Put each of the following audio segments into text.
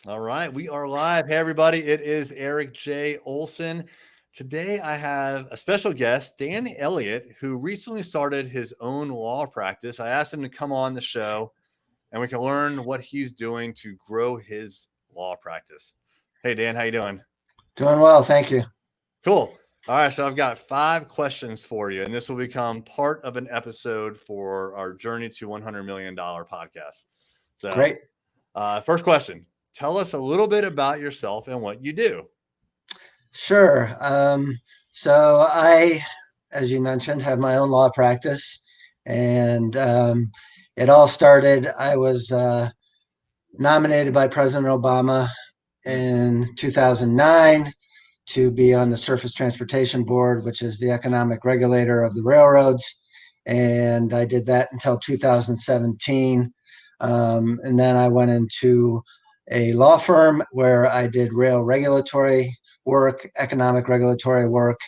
All right, we are live. Hey, everybody, it is Erik J. Olson. Today, I have a special guest, Dan Elliott, who recently started his own law practice. I asked him to come on the show, and we can learn what he's doing to grow his law practice. Hey, Dan, how you doing? Doing well, thank you. Cool. All right, so I've got 5 questions for you, and this will become part of an episode for our Journey to $100 Million podcast. So, Great. first question. Tell us a little bit about yourself and what you do. Sure. So I, as you mentioned, have my own law practice, and it all started. I was nominated by President Obama in 2009 to be on the Surface Transportation Board, which is the economic regulator of the railroads, and I did that until 2017. And then I went into a law firm where I did rail regulatory work, economic regulatory work,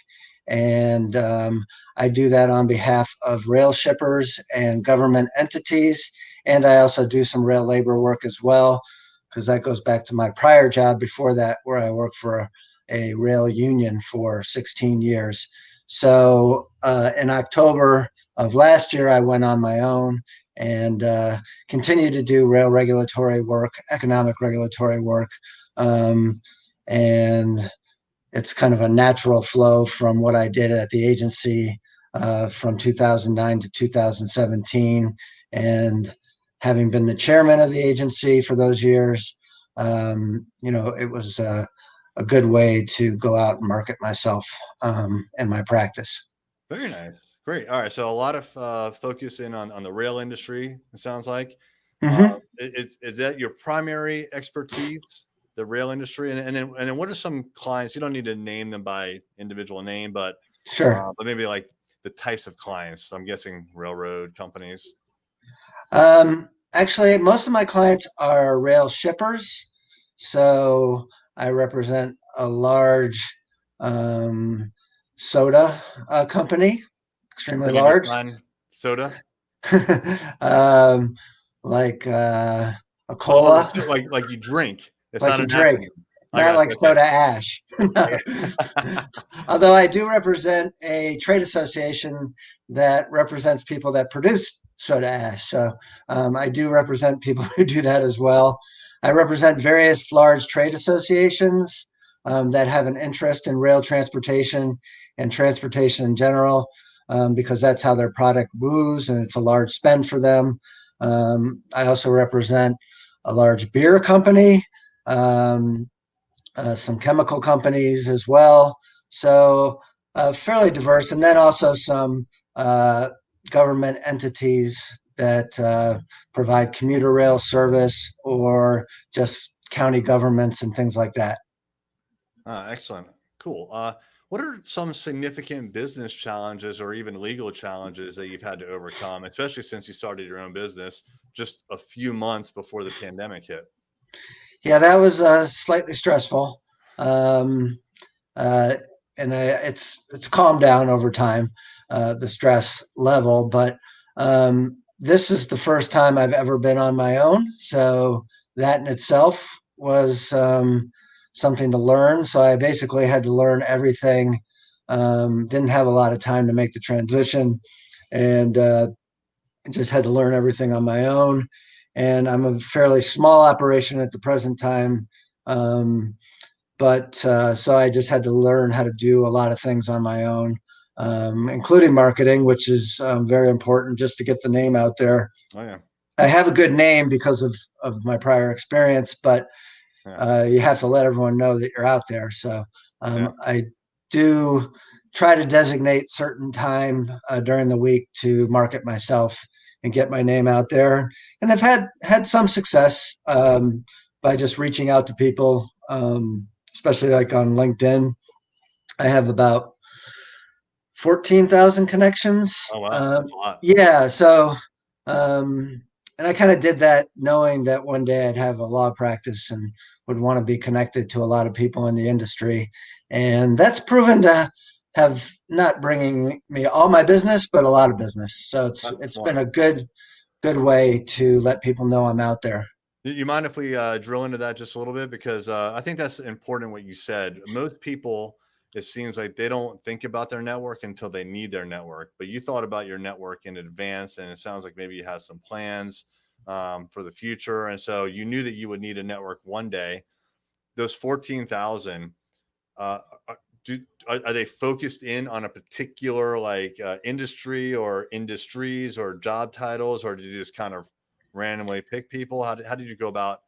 and I do that on behalf of rail shippers and government entities. And I also do some rail labor work as well, because that goes back to my prior job before that, where I worked for a rail union for 16 years. So in October of last year, I went on my own and continue to do rail regulatory work, economic regulatory work. And it's kind of a natural flow from what I did at the agency from 2009 to 2017. And having been the chairman of the agency for those years, it was a good way to go out and market myself and my practice. Very nice. Great. All right. So a lot of focus in on the rail industry, it sounds like. Mm-hmm. Is that your primary expertise, the rail industry? And then what are some clients? You don't need to name them by individual name, but Sure. maybe like the types of clients. I'm guessing railroad companies. Actually, most of my clients are rail shippers. So I represent a large soda company, extremely Like you large, define soda? um, like a Oh, cola, so like you drink. It's like not you an drink, acronym. I not got like you. Okay. soda ash. I got Although I do represent a trade association that represents people that produce soda ash. So I do represent people who do that as well. I represent various large trade associations that have an interest in rail transportation and transportation in general, because that's how their product moves and it's a large spend for them. I also represent a large beer company, um, some chemical companies as well. So fairly diverse. And then also some government entities that provide commuter rail service or just county governments and things like that. Excellent. Cool. What are some significant business challenges or even legal challenges that you've had to overcome, especially since you started your own business just a few months before the pandemic hit? Yeah, that was slightly stressful. Um, uh, and it's calmed down over time, the stress level. But this is the first time I've ever been on my own, so that in itself was something to learn. So I basically had to learn everything. Didn't have a lot of time to make the transition, and just had to learn everything on my own. And I'm a fairly small operation at the present time. Um, but so I just had to learn how to do a lot of things on my own, including marketing, which is very important just to get the name out there. Oh yeah. I have a good name because of my prior experience, but Yeah. you have to let everyone know that you're out there. So Yeah. I do try to designate certain time during the week to market myself and get my name out there. And I've had some success by just reaching out to people, especially like on LinkedIn. I have about 14,000 connections. Oh wow. That's a lot. Yeah, so um, and I kind of did that knowing that one day I'd have a law practice and would want to be connected to a lot of people in the industry, and that's proven to have not bringing me all my business, but a lot of business. So That's it's been smart. a good way to let people know I'm out there. You mind if we drill into that just a little bit? Because I think that's important what you said. Most people, it seems like they don't think about their network until they need their network. But you thought about your network in advance, and it sounds like maybe you had some plans for the future. And so you knew that you would need a network one day. Those 14,000, uh, are they focused in on a particular industry or industries or job titles, or did you just kind of randomly pick people? How did you go about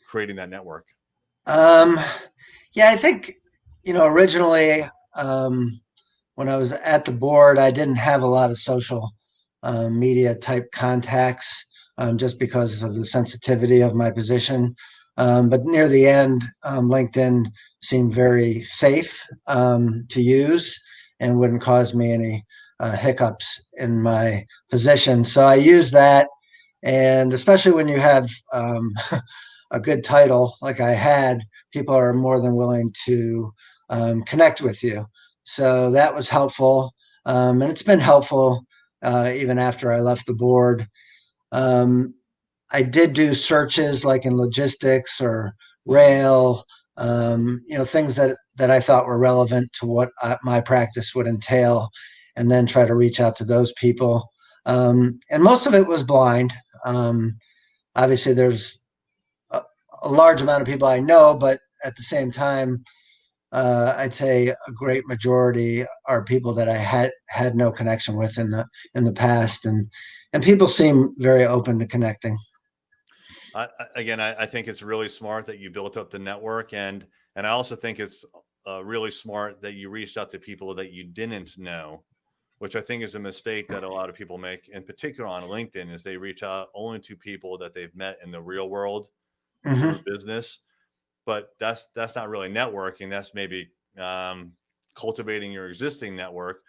creating that network? Um, yeah, I think, originally, um, when I was at the board, I didn't have a lot of social media type contacts, just because of the sensitivity of my position. But near the end, LinkedIn seemed very safe to use and wouldn't cause me any hiccups in my position. So I used that. And especially when you have a good title like I had, people are more than willing to connect with you. So that was helpful. And it's been helpful even after I left the board. Um, I did do searches like in logistics or rail, things that I thought were relevant to what my practice would entail, and then try to reach out to those people. And most of it was blind. Um, Obviously, there's a large amount of people I know, but at the same time, I'd say a great majority are people that I had no connection with in the past, and people seem very open to connecting. I think it's really smart that you built up the network, and I also think it's really smart that you reached out to people that you didn't know, which I think is a mistake that a lot of people make, in particular on LinkedIn, is they reach out only to people that they've met in the real world through Hmm. business. But that's not really networking. That's maybe cultivating your existing network.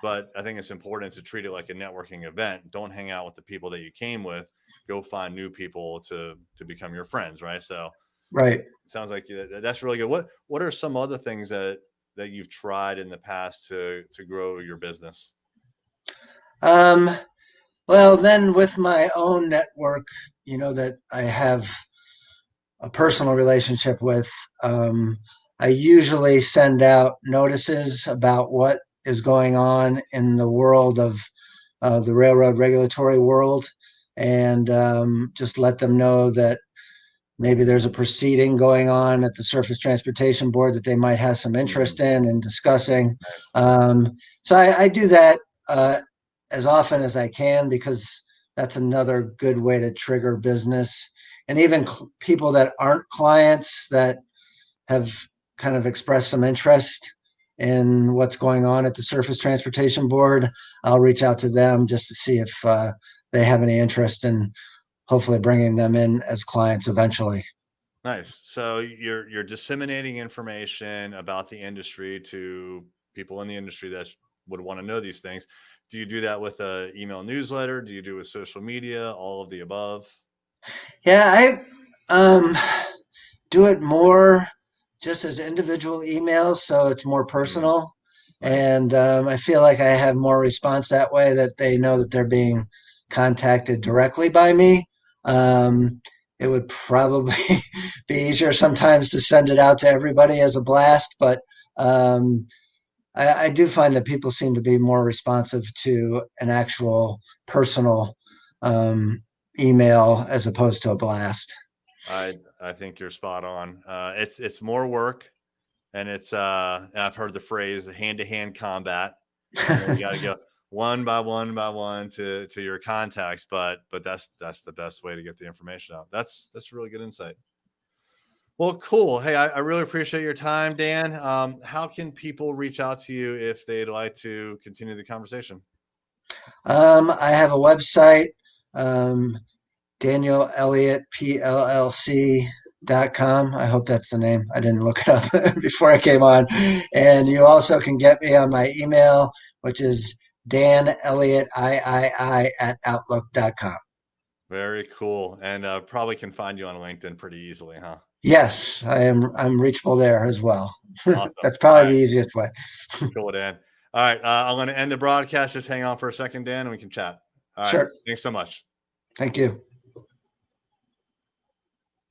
But I think it's important to treat it like a networking event. Don't hang out with the people that you came with. Go find new people to become your friends, right? So Right. it sounds like that's really good. What are some other things that you've tried in the past to grow your business? Um, well, then with my own network, that I have a personal relationship with, I usually send out notices about what is going on in the world of the railroad regulatory world, and just let them know that maybe there's a proceeding going on at the Surface Transportation Board that they might have some interest in and discussing. Nice. Um, so I do that uh, as often as I can, because that's another good way to trigger business. And even people that aren't clients that have kind of expressed some interest in what's going on at the Surface Transportation Board, I'll reach out to them just to see if they have any interest in hopefully bringing them in as clients eventually. Nice. So you're disseminating information about the industry to people in the industry that would want to know these things. Do you do that with a email newsletter? Do you do with social media? All of the above? Yeah, I do it more just as individual emails, so it's more Mm, personal. nice. And I feel like I have more response that way, that they know that they're being contacted directly by me. It would probably be easier sometimes to send it out to everybody as a blast, but um, I do find that people seem to be more responsive to an actual personal um, email as opposed to a blast. I think you're spot on. It's more work, and it's I've heard the phrase hand to hand combat, and then you got to go one by one to your contacts. But that's the best way to get the information out. That's really good insight. Well, cool. Hey, I really appreciate your time, Dan. How can people reach out to you if they'd like to continue the conversation? I have a website, um, Daniel Elliott PLLC.com. I hope that's the name. I didn't look it up before I came on. And you also can get me on my email, which is Dan Elliott III at outlook.com. Very cool, and probably can find you on LinkedIn pretty easily, huh? Yes, I'm reachable there as well. Awesome. That's All probably right, the easiest way. cool, Dan. All right, I'm going to end the broadcast. Just hang on for a second, Dan, and we can chat. All right, Sure. thanks so much. Thank you.